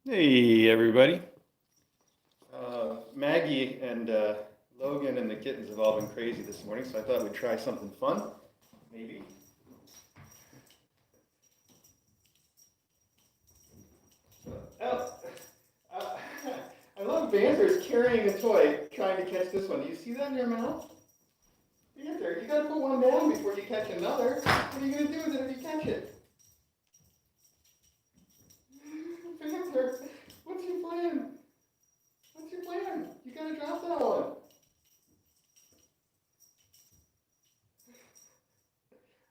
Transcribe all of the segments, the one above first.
Hey everybody. Maggie and Logan and the kittens have all been crazy this morning, so I thought we'd try something fun. Maybe. Oh, uh, I love Banter's carrying a toy, trying to catch this one. Do you see that in your mouth? Banter, you gotta put one down before you catch another. What are you gonna do with it if you catch it? Banter, what's your plan? What's your plan? You gotta drop that one.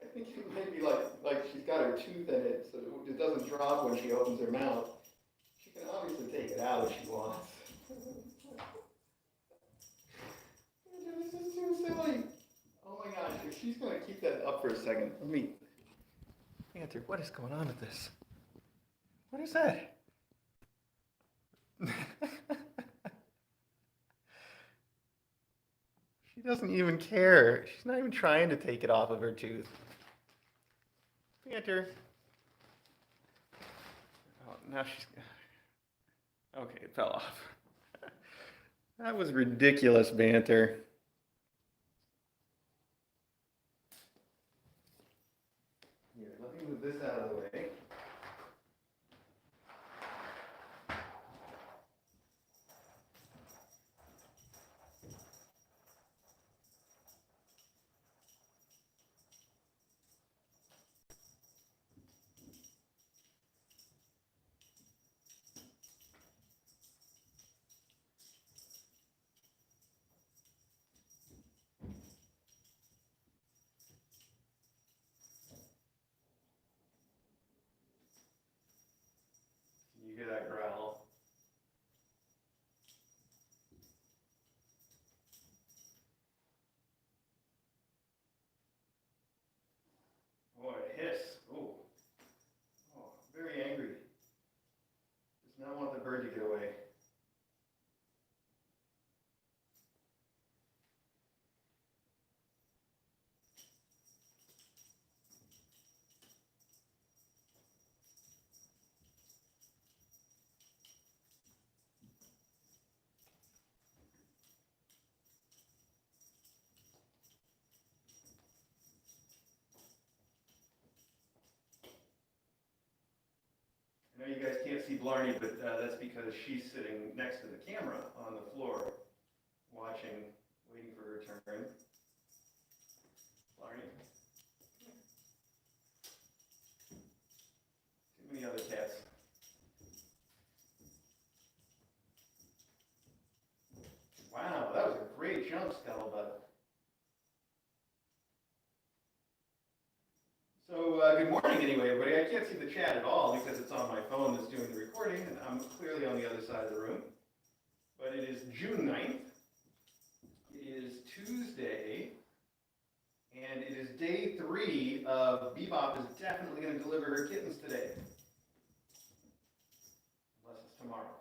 I think it might be like she's got her tooth in it, so it doesn't drop when she opens her mouth. She can obviously take it out if she wants. This is too silly. Oh my gosh, if she's gonna keep that up for a second, let me. Panther, what is going on with this? What is that? She doesn't even care. She's not even trying to take it off of her tooth. Panther. Oh, now she's. Okay, it fell off. That was ridiculous banter. Here, let me move this out of the way. You hear that growl? Oh, a hiss. Oh, oh, very angry. Does not want the bird to get away. I know you guys can't see Blarney, but that's because she's sitting next to the camera on the floor, watching, waiting for her turn. Blarney. Too many other cats. Wow, that was a great jump, Scuttlebutt. So good morning anyway, everybody. I can't see the chat at all because it's on my phone that's doing the recording, and I'm clearly on the other side of the room. But it is June 9th. It is Tuesday, and it is day 3 of Bebop is definitely going to deliver her kittens today. Unless it's tomorrow.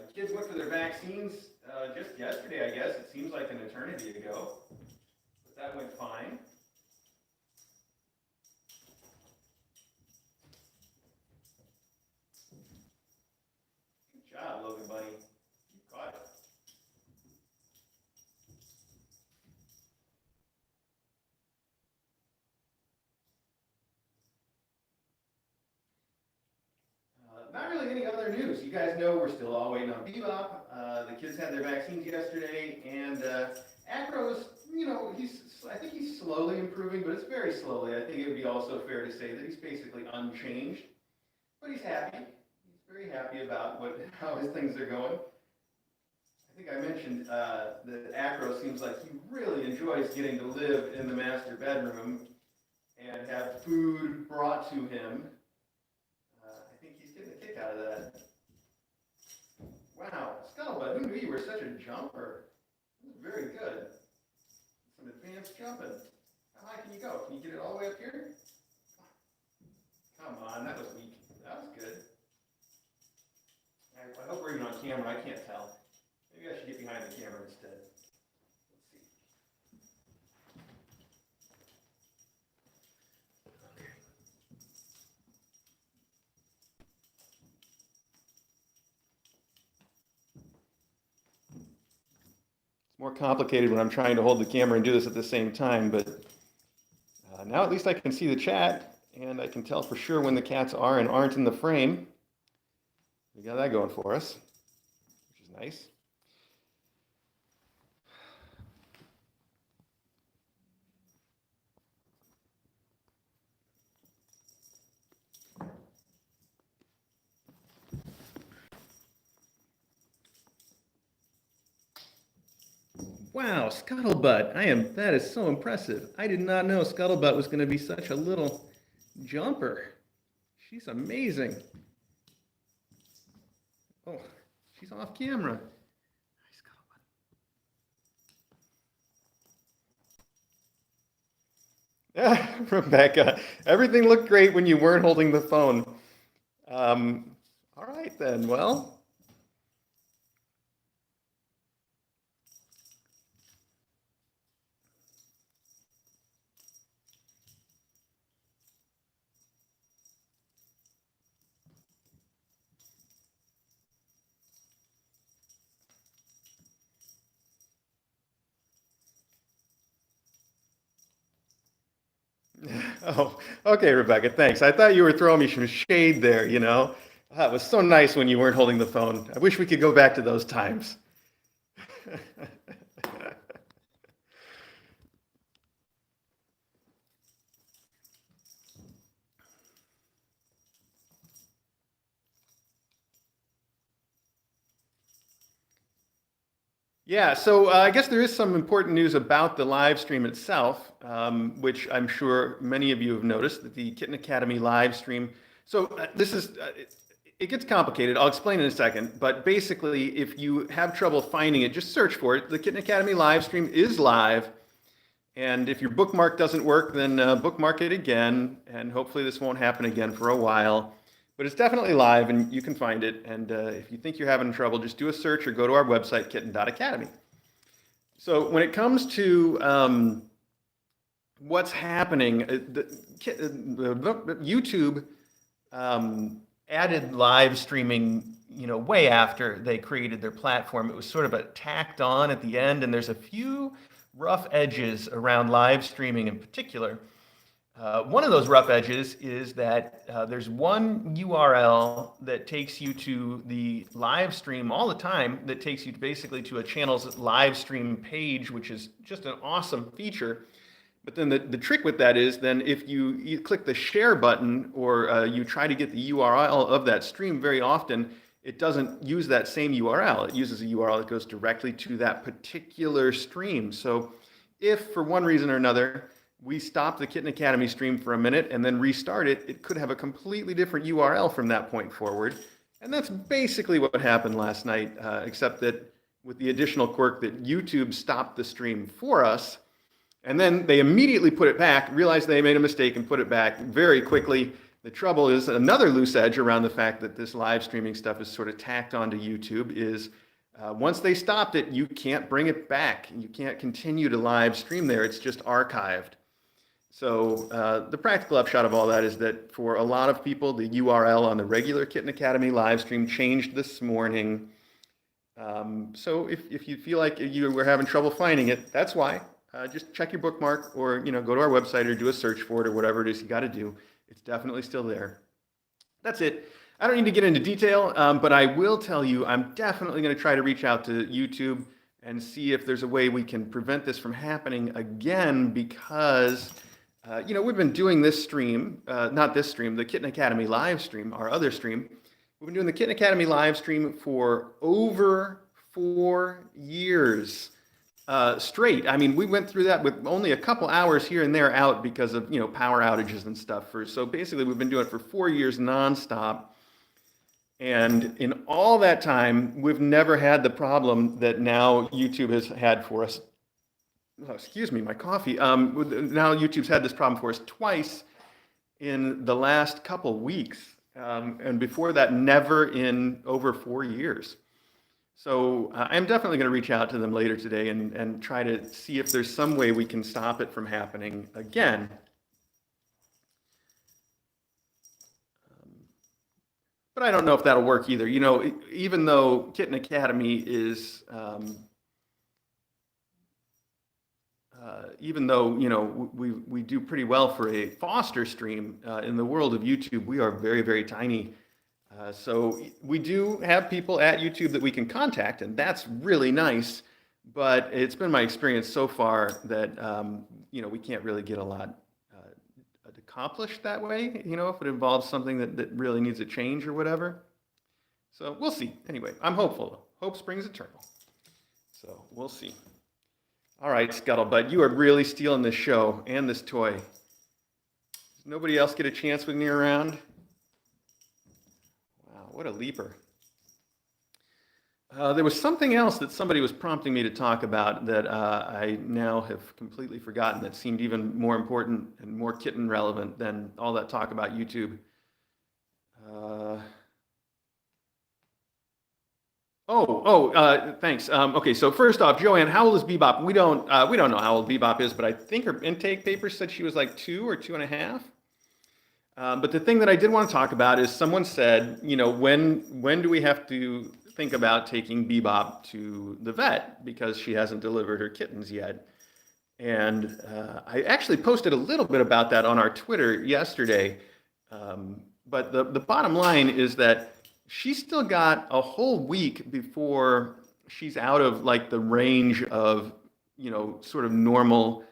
The kids went for their vaccines just yesterday, I guess. It seems like an eternity ago. But that went fine. Good job, Logan Bunny. You caught it. Not really any other news. You guys know we're still all waiting on Bebop. The kids had their vaccines yesterday, and Acro's, I think he's slowly improving, but it's very slowly. I think it would be also fair to say that he's basically unchanged, but he's happy. He's very happy about how his things are going. I think I mentioned that Acro seems like he really enjoys getting to live in the master bedroom and have food brought to him. I think he's getting a kick out of that. Wow, Scuttlebutt, who knew you were such a jumper? That was very good. Some advanced jumping. How high can you go? Can you get it all the way up here? Come on, that was weak. That was good. I hope we're even on camera. I can't tell. Maybe I should get behind the camera instead. Let's see. more complicated when I'm trying to hold the camera and do this at the same time, but now at least I can see the chat, and I can tell for sure when the cats are and aren't in the frame. We got that going for us, which is nice. Wow, Scuttlebutt. That is so impressive. I did not know Scuttlebutt was going to be such a little jumper. She's amazing. Oh, she's off camera. Hi, Scuttlebutt. Rebecca, everything looked great when you weren't holding the phone. All right then, well. Oh, okay, Rebecca, thanks. I thought you were throwing me some shade there, you know? That was so nice when you weren't holding the phone. I wish we could go back to those times. Yeah, so I guess there is some important news about the live stream itself, which I'm sure many of you have noticed, that the Kitten Academy live stream. So it gets complicated. I'll explain in a second. But basically, if you have trouble finding it, just search for it. The Kitten Academy live stream is live. And if your bookmark doesn't work, then bookmark it again. And hopefully this won't happen again for a while. But it's definitely live and you can find it. And if you think you're having trouble, just do a search or go to our website, kitten.academy. So when it comes to what's happening, YouTube added live streaming, way after they created their platform. It was sort of a tacked on at the end, and there's a few rough edges around live streaming in particular. One of those rough edges is that there's one URL that takes you to the live stream all the time, that takes you basically to a channel's live stream page, which is just an awesome feature. But then the trick with that is then if you click the share button or you try to get the URL of that stream, very often it doesn't use that same URL. It uses a URL that goes directly to that particular stream. So if for one reason or another, we stop the Kitten Academy stream for a minute and then restart it, it could have a completely different URL from that point forward. And that's basically what happened last night, except that with the additional quirk that YouTube stopped the stream for us, and then they immediately put it back, realized they made a mistake and put it back very quickly. The trouble is, another loose edge around the fact that this live streaming stuff is sort of tacked onto YouTube is once they stopped it, you can't bring it back. You can't continue to live stream there. It's just archived. So the practical upshot of all that is that for a lot of people, the URL on the regular Kitten Academy live stream changed this morning. So if you feel like you were having trouble finding it, that's why. Just check your bookmark or go to our website or do a search for it or whatever it is you got to do. It's definitely still there. That's it. I don't need to get into detail, but I will tell you I'm definitely going to try to reach out to YouTube and see if there's a way we can prevent this from happening again, because we've been doing this stream, not this stream, the Kitten Academy live stream, our other stream. We've been doing the Kitten Academy live stream for over 4 years straight. I mean, we went through that with only a couple hours here and there out because of, power outages and stuff. So basically, we've been doing it for 4 years nonstop. And in all that time, we've never had the problem that now YouTube has had for us. Oh, excuse me, my coffee. Now YouTube's had this problem for us twice in the last couple weeks. And before that, never in over 4 years. So I'm definitely going to reach out to them later today and try to see if there's some way we can stop it from happening again. But I don't know if that'll work either. Even though Kitten Academy is even though, we do pretty well for a foster stream, in the world of YouTube, we are very, very tiny. So we do have people at YouTube that we can contact, and that's really nice. But it's been my experience so far that, we can't really get a lot accomplished that way, if it involves something that really needs a change or whatever. So we'll see. Anyway, I'm hopeful, though. Hope springs eternal. So we'll see. All right, Scuttlebutt, you are really stealing this show and this toy. Does nobody else get a chance with me around? Wow, what a leaper. There was something else that somebody was prompting me to talk about that I now have completely forgotten that seemed even more important and more kitten relevant than all that talk about YouTube. Thanks. Okay, so first off, Joanne, how old is Bebop? We don't know how old Bebop is, but I think her intake paper said she was like 2 or 2.5. But the thing that I did want to talk about is someone said, when do we have to think about taking Bebop to the vet because she hasn't delivered her kittens yet? And I actually posted a little bit about that on our Twitter yesterday. But the bottom line is that she's still got a whole week before she's out of like the range of, sort of normal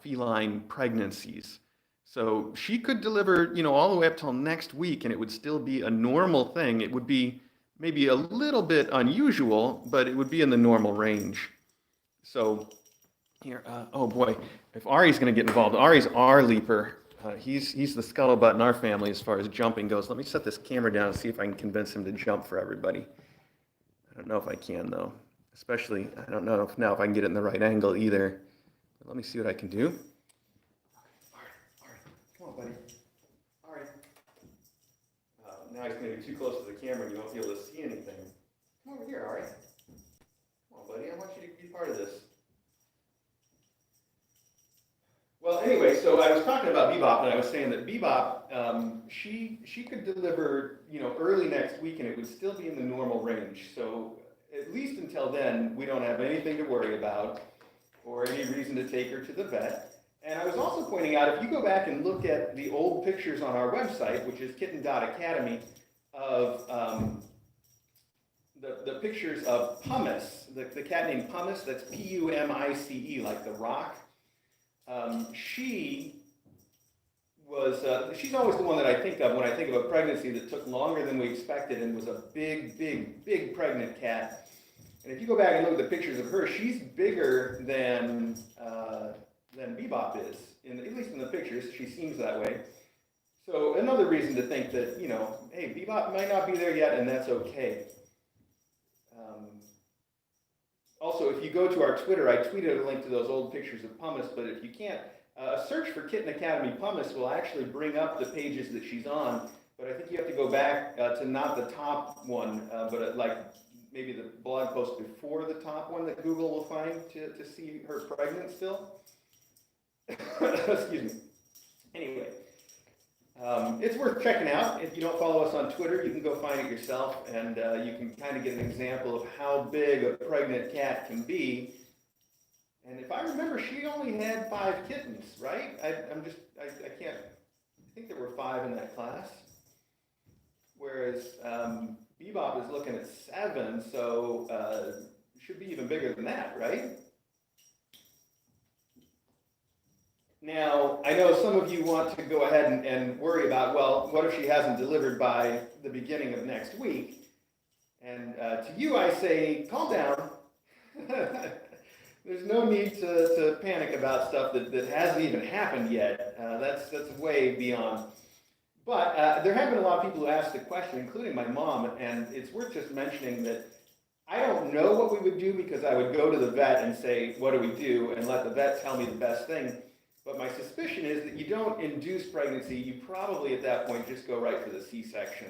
feline pregnancies. So she could deliver, all the way up till next week, and it would still be a normal thing. It would be maybe a little bit unusual, but it would be in the normal range. So here, oh boy, if Ari's going to get involved, Ari's our leaper. He's the scuttlebutt in our family as far as jumping goes. Let me set this camera down and see if I can convince him to jump for everybody. I don't know if I can, though. Especially, I don't know if I can get it in the right angle either. But let me see what I can do. Ari, come on, buddy. Ari. Now he's going to be too close to the camera and you won't be able to see anything. Come over here, Ari. Come on, buddy. I want you to be part of this. Well, anyway, so I was talking about Bebop, and I was saying that Bebop, she could deliver, early next week, and it would still be in the normal range. So at least until then, we don't have anything to worry about or any reason to take her to the vet. And I was also pointing out, if you go back and look at the old pictures on our website, which is kitten.academy, of the pictures of Pumice, the cat named Pumice, that's Pumice, like the rock. She's always the one that I think of when I think of a pregnancy that took longer than we expected and was a big, big, big pregnant cat. And if you go back and look at the pictures of her, she's bigger than Bebop is, at least in the pictures. She seems that way. So another reason to think that, hey, Bebop might not be there yet, and that's okay. Also, if you go to our Twitter, I tweeted a link to those old pictures of Pumice, but if you can't, a search for Kitten Academy Pumice will actually bring up the pages that she's on, but I think you have to go back to not the top one, but like maybe the blog post before the top one that Google will find to see her pregnant still. Excuse me. Anyway. It's worth checking out. If you don't follow us on Twitter, you can go find it yourself, and you can kind of get an example of how big a pregnant cat can be. And if I remember, she only had 5 kittens, right? I can't, I think there were 5 in that class. Whereas Bebop is looking at 7, so it should be even bigger than that, right? Now, I know some of you want to go ahead and worry about, well, what if she hasn't delivered by the beginning of next week? And to you, I say, calm down. There's no need to panic about stuff that hasn't even happened yet. That's way beyond. But there have been a lot of people who asked the question, including my mom, and it's worth just mentioning that I don't know what we would do because I would go to the vet and say, what do we do? And let the vet tell me the best thing. But my suspicion is that you don't induce pregnancy. You probably at that point just go right for the C-section,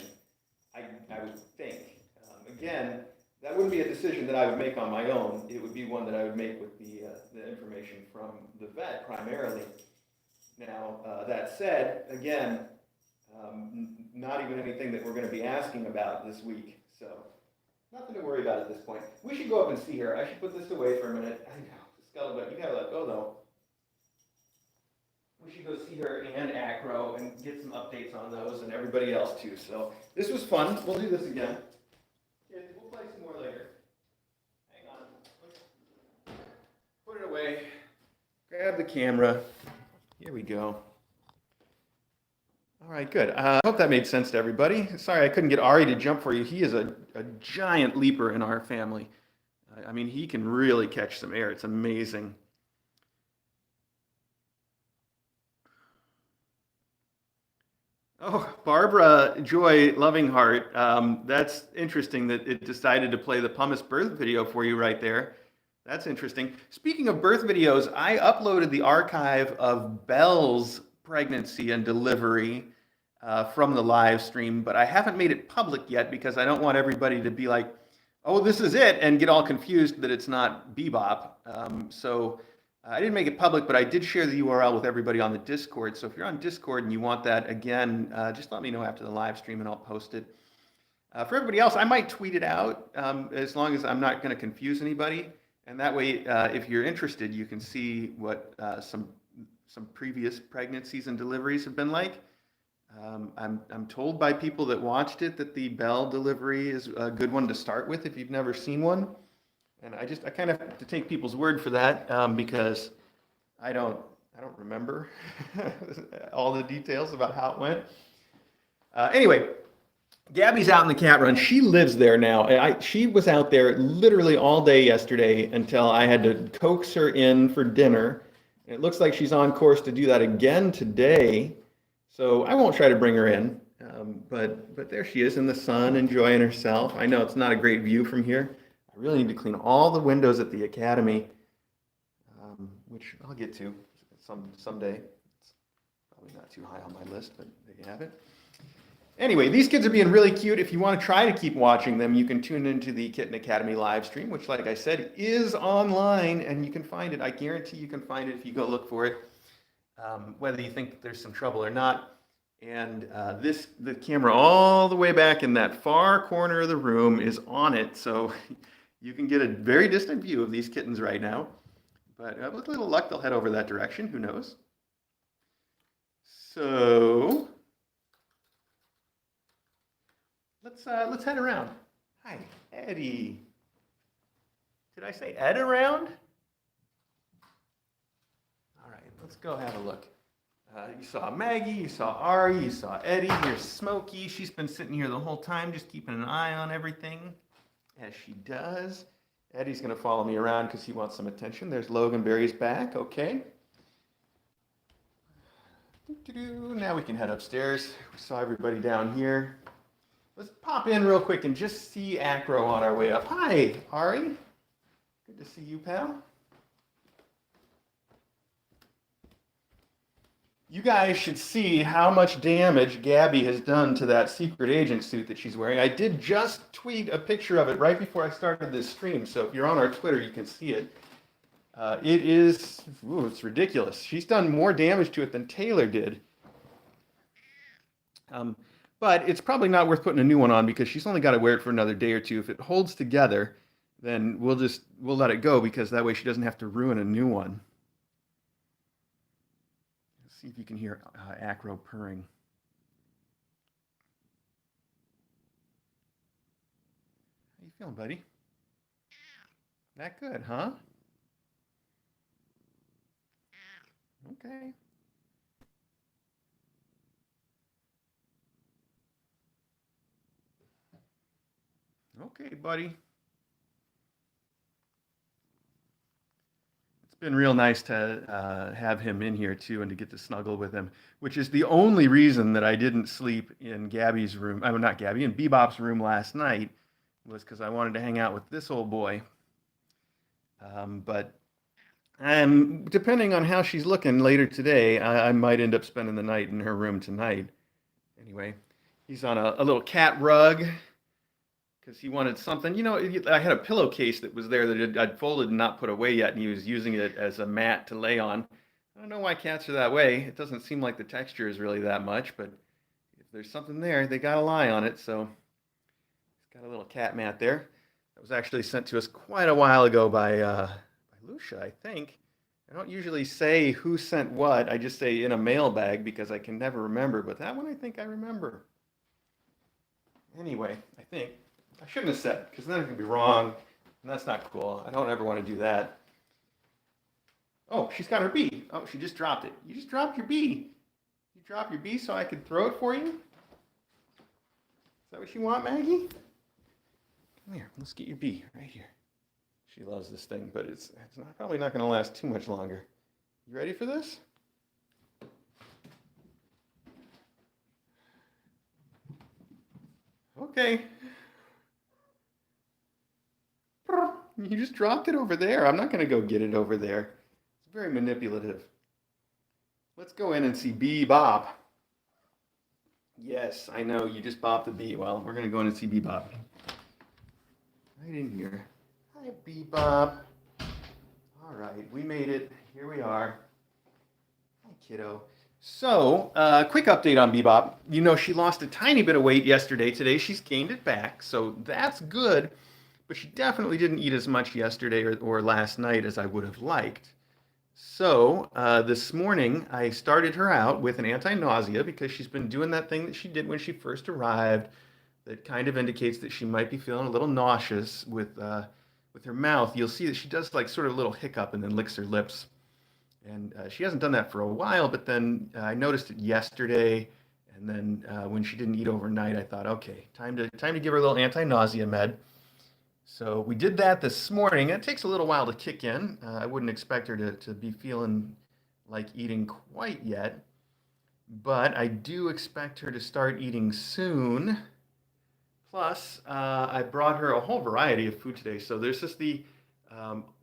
I would think. Again, that wouldn't be a decision that I would make on my own. It would be one that I would make with the information from the vet primarily. Now, that said, again, not even anything that we're going to be asking about this week. So nothing to worry about at this point. We should go up and see her. I should put this away for a minute. I know, Scuttlebutt, you got to let go though. we should go see her and Acro and get some updates on those and everybody else too. So this was fun. We'll do this again. Kids, we'll play some more later. Hang on. Put it away. Grab the camera. Here we go. All right, good. I hope that made sense to everybody. Sorry I couldn't get Ari to jump for you. He is a giant leaper in our family. I mean, he can really catch some air. It's amazing. Oh, Barbara Joy Lovingheart. That's interesting that it decided to play the pumice birth video for you right there. That's interesting. Speaking of birth videos, I uploaded the archive of Belle's pregnancy and delivery from the live stream, but I haven't made it public yet because I don't want everybody to be like, oh, this is it, and get all confused that it's not Bebop. So I didn't make it public, but I did share the URL with everybody on the Discord. So if you're on Discord and you want that again, just let me know after the live stream and I'll post it. For everybody else, I might tweet it out as long as I'm not going to confuse anybody. And that way, if you're interested, you can see what some previous pregnancies and deliveries have been like. I'm told by people that watched it that the Belle delivery is a good one to start with if you've never seen one. And I kind of have to take people's word for that because I don't remember all the details about how it went. Anyway, Gabby's out in the cat run. She lives there now. She was out there literally all day yesterday until I had to coax her in for dinner. And it looks like she's on course to do that again today. So I won't try to bring her in. But there she is in the sun, enjoying herself. I know it's not a great view from here. I really need to clean all the windows at the academy, which I'll get to someday. It's probably not too high on my list, but there you have it. Anyway, these kids are being really cute. If you want to try to keep watching them, you can tune into the Kitten Academy live stream, which, like I said, is online, and you can find it. I guarantee you can find it if you go look for it, whether you think there's some trouble or not. And the camera all the way back in that far corner of the room is on it, so you can get a very distant view of these kittens right now. But with a little luck, they'll head over that direction. Who knows? So let's head around. Hi, Eddie. Did I say Ed around? All right, let's go have a look. You saw Maggie, you saw Ari, you saw Eddie. Here's Smokey. She's been sitting here the whole time, just keeping an eye on everything, as she does. Eddie's going to follow me around because he wants some attention. There's Logan Berry's back. Okay. Now we can head upstairs. We saw everybody down here. Let's pop in real quick and just see Acro on our way up. Hi, Ari. Good to see you, pal. You guys should see how much damage Gabby has done to that secret agent suit that she's wearing. I did just tweet a picture of it right before I started this stream, so if you're on our Twitter, you can see it. It is, it's ridiculous. She's done more damage to it than Taylor did. But it's probably not worth putting a new one on because she's only got to wear it for another day or two. If it holds together, then we'll let it go because that way she doesn't have to ruin a new one. See if you can hear Acro purring. How you feeling, buddy? That good, huh? Okay. Okay, buddy. Been real nice to have him in here too and to get to snuggle with him, which is the only reason that I didn't sleep in Gabby's room. I mean, not Gabby, in Bebop's room last night was because I wanted to hang out with this old boy. But depending on how she's looking later today, I might end up spending the night in her room tonight. Anyway, he's on a little cat rug because he wanted something. You know, I had a pillowcase that was there that I'd folded and not put away yet, and he was using it as a mat to lay on. I don't know why cats are that way. It doesn't seem like the texture is really that much, but if there's something there, they got to lie on it. So he's got a little cat mat there. That was actually sent to us quite a while ago by Lucia, I think. I don't usually say who sent what. I just say in a mailbag because I can never remember. But that one I think I remember. Anyway, I think I shouldn't have said because then it could be wrong, and that's not cool. I don't ever want to do that. Oh, she's got her bee. Oh, she just dropped it. You just dropped your bee. You drop your bee so I could throw it for you? Is that what you want, Maggie? Come here. Let's get your bee right here. She loves this thing, but it's not, probably not going to last too much longer. You ready for this? Okay. You just dropped it over there. I'm not going to go get it over there. It's very manipulative. Let's go in and see Bebop. Yes, I know, you just bopped the bee. Well, we're going to go in and see Bebop. Right in here. Hi, Bebop. All right, we made it. Here we are. Hi, kiddo. So, quick update on Bebop. You know, she lost a tiny bit of weight yesterday. Today, she's gained it back, so that's good. But she definitely didn't eat as much yesterday or last night as I would have liked. So, this morning, I started her out with an anti-nausea because she's been doing that thing that she did when she first arrived that kind of indicates that she might be feeling a little nauseous with her mouth. You'll see that she does like sort of a little hiccup and then licks her lips. And she hasn't done that for a while, but then I noticed it yesterday. And then when she didn't eat overnight, I thought, okay, time to give her a little anti-nausea med. So we did that this morning. It takes a little while to kick in. I wouldn't expect her to be feeling like eating quite yet, but I do expect her to start eating soon. Plus, I brought her a whole variety of food today. So there's just the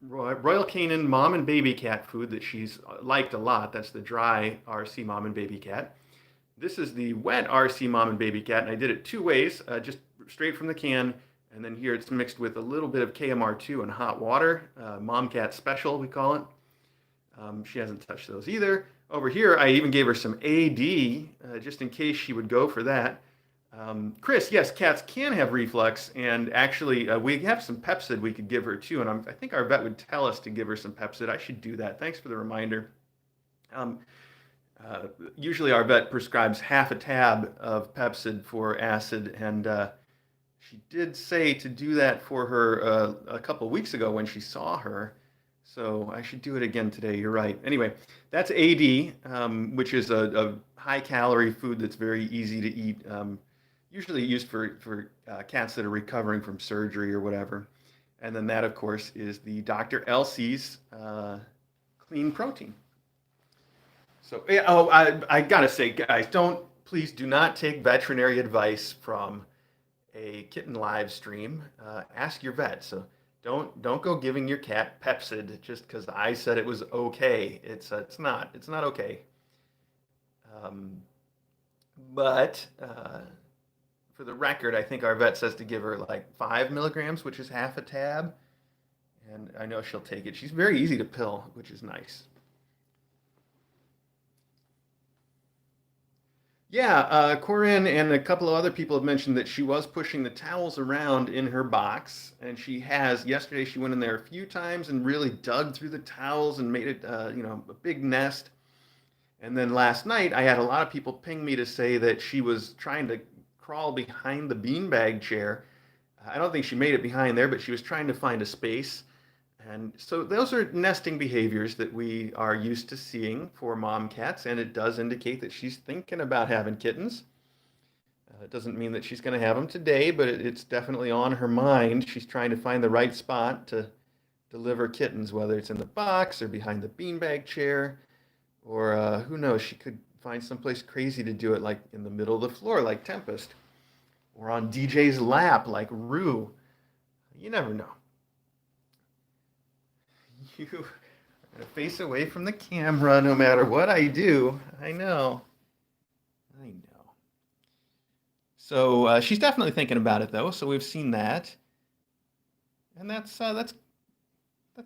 Royal Canin mom and baby cat food that she's liked a lot. That's the dry RC mom and baby cat. This is the wet RC mom and baby cat, and I did it two ways, just straight from the can. And then here it's mixed with a little bit of KMR2 and hot water, mom cat special, we call it. She hasn't touched those either. Over here, I even gave her some AD, just in case she would go for that. Chris, yes, cats can have reflux, and actually, we have some Pepsid we could give her too, and I think our vet would tell us to give her some Pepsid. I should do that. Thanks for the reminder. Um, Usually, our vet prescribes half a tab of Pepsid for acid, and she did say to do that for her a couple of weeks ago when she saw her. So I should do it again today. You're right. Anyway, that's AD, which is a high calorie food that's very easy to eat. Usually used for cats that are recovering from surgery or whatever. And then that, of course, is the Dr. Elsie's clean protein. So, yeah, oh, I gotta say, guys, please do not take veterinary advice from a kitten live stream. Ask your vet. So don't go giving your cat Pepsid just because I said it was okay. It's not okay. Um, but for the record, I think our vet says to give her like 5 milligrams, which is half a tab, and I know she'll take it. She's very easy to pill, which is nice. Yeah, Corinne and a couple of other people have mentioned that she was pushing the towels around in her box, and she has. Yesterday, she went in there a few times and really dug through the towels and made it, a big nest. And then last night, I had a lot of people ping me to say that she was trying to crawl behind the beanbag chair. I don't think she made it behind there, but she was trying to find a space. And so those are nesting behaviors that we are used to seeing for mom cats, and it does indicate that she's thinking about having kittens. It doesn't mean that she's going to have them today, but it's definitely on her mind. She's trying to find the right spot to deliver kittens, whether it's in the box or behind the beanbag chair, or who knows, she could find someplace crazy to do it, like in the middle of the floor, like Tempest, or on DJ's lap, like Rue. You never know. You are gonna face away from the camera no matter what I do. I know. I know. So she's definitely thinking about it though. So we've seen that, and that's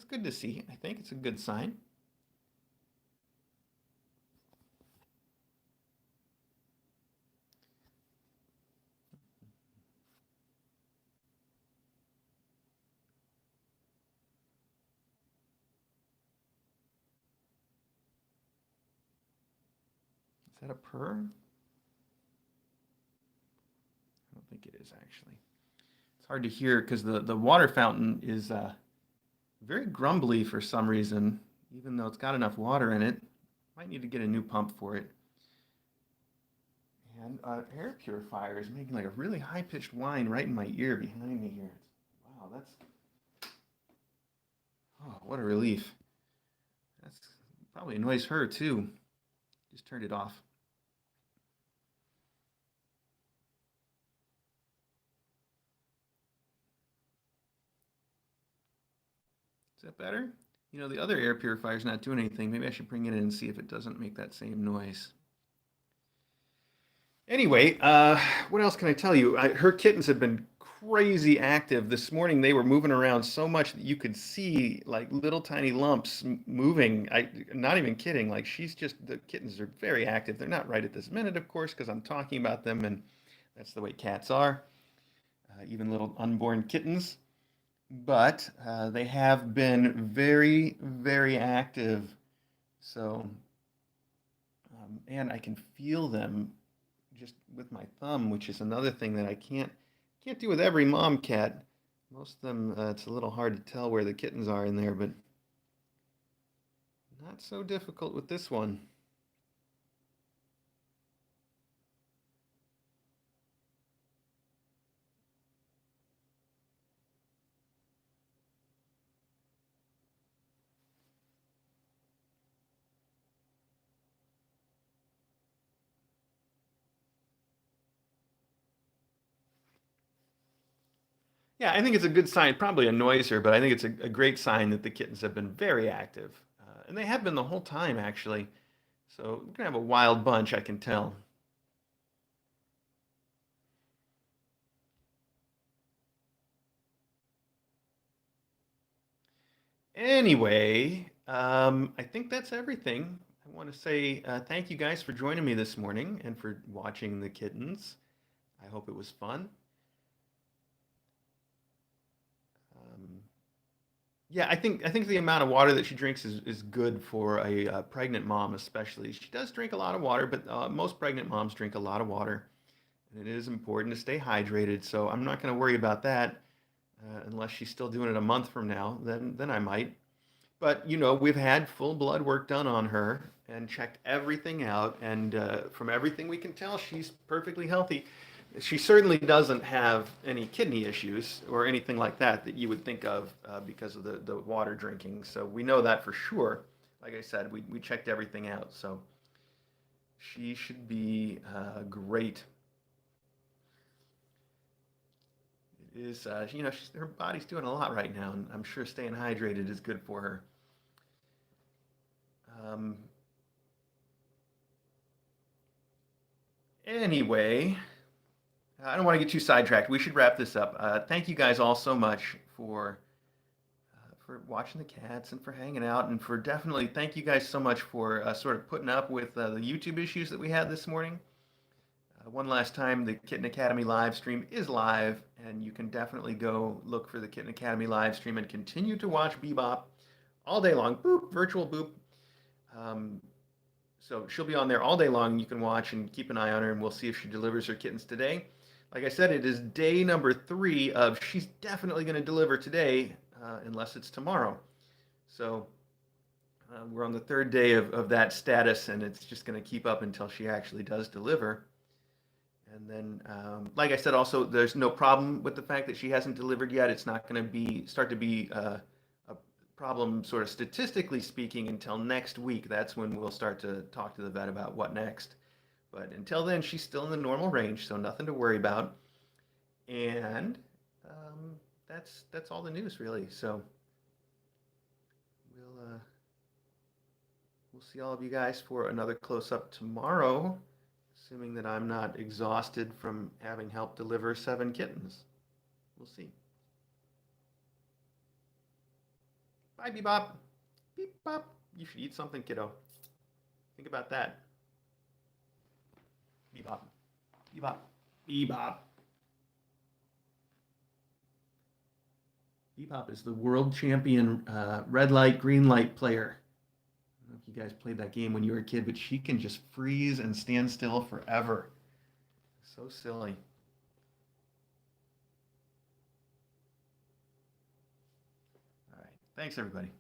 good to see. I think it's a good sign. that a purr? I don't think it is, actually. It's hard to hear because the water fountain is very grumbly for some reason, even though it's got enough water in it. Might need to get a new pump for it. And air purifier is making like a really high-pitched whine right in my ear behind me here. Wow, that's... Oh, what a relief. That's probably annoys her too. Just turned it off. Is that better? You know, the other air purifier is not doing anything. Maybe I should bring it in and see if it doesn't make that same noise. Anyway, what else can I tell you? Her kittens have been crazy active. This morning they were moving around so much that you could see like little tiny lumps moving. Not even kidding. Like the kittens are very active. They're not right at this minute, of course, because I'm talking about them, and that's the way cats are, even little unborn kittens. But they have been very, very active. So, and I can feel them just with my thumb, which is another thing that I can't do with every mom cat. Most of them, it's a little hard to tell where the kittens are in there, but not so difficult with this one. Yeah, I think it's a good sign. Probably annoys her, but I think it's a great sign that the kittens have been very active. And they have been the whole time, actually. So we're going to have a wild bunch, I can tell. Anyway, I think that's everything. I want to say thank you guys for joining me this morning and for watching the kittens. I hope it was fun. Um, yeah, I think the amount of water that she drinks is good for a pregnant mom, especially. She does drink a lot of water, but most pregnant moms drink a lot of water, and it is important to stay hydrated. So I'm not going to worry about that unless she's still doing it a month from now. Then I might. But you know, we've had full blood work done on her and checked everything out, and from everything we can tell, she's perfectly healthy. She certainly doesn't have any kidney issues or anything like that that you would think of because of the water drinking. So we know that for sure. Like I said, we checked everything out. So she should be great. It is, you know, her body's doing a lot right now, and I'm sure staying hydrated is good for her. Um, anyway, I don't want to get too sidetracked. We should wrap this up. Thank you guys all so much for watching the cats and for hanging out, and for definitely thank you guys so much for sort of putting up with the YouTube issues that we had this morning. One last time, the Kitten Academy live stream is live, and you can definitely go look for the Kitten Academy live stream and continue to watch Bebop all day long. Boop, virtual boop. Um, so she'll be on there all day long. You can watch and keep an eye on her, and we'll see if she delivers her kittens today. Like I said, it is day number 3 of she's definitely going to deliver today, unless it's tomorrow. So we're on the 3rd day of that status, and it's just going to keep up until she actually does deliver. And then, like I said, also, there's no problem with the fact that she hasn't delivered yet. It's not going to start to be a problem, sort of statistically speaking, until next week. That's when we'll start to talk to the vet about what next. But until then, she's still in the normal range, so nothing to worry about. And that's all the news, really. So we'll see all of you guys for another close up tomorrow, assuming that I'm not exhausted from having helped deliver 7 kittens. We'll see. Bye, Bebop. Bebop. You should eat something, kiddo. Think about that. Bebop. Bebop. Bebop. Bebop is the world champion red light, green light player. I don't know you guys played that game when you were a kid, but she can just freeze and stand still forever. So silly. All right. Thanks, everybody.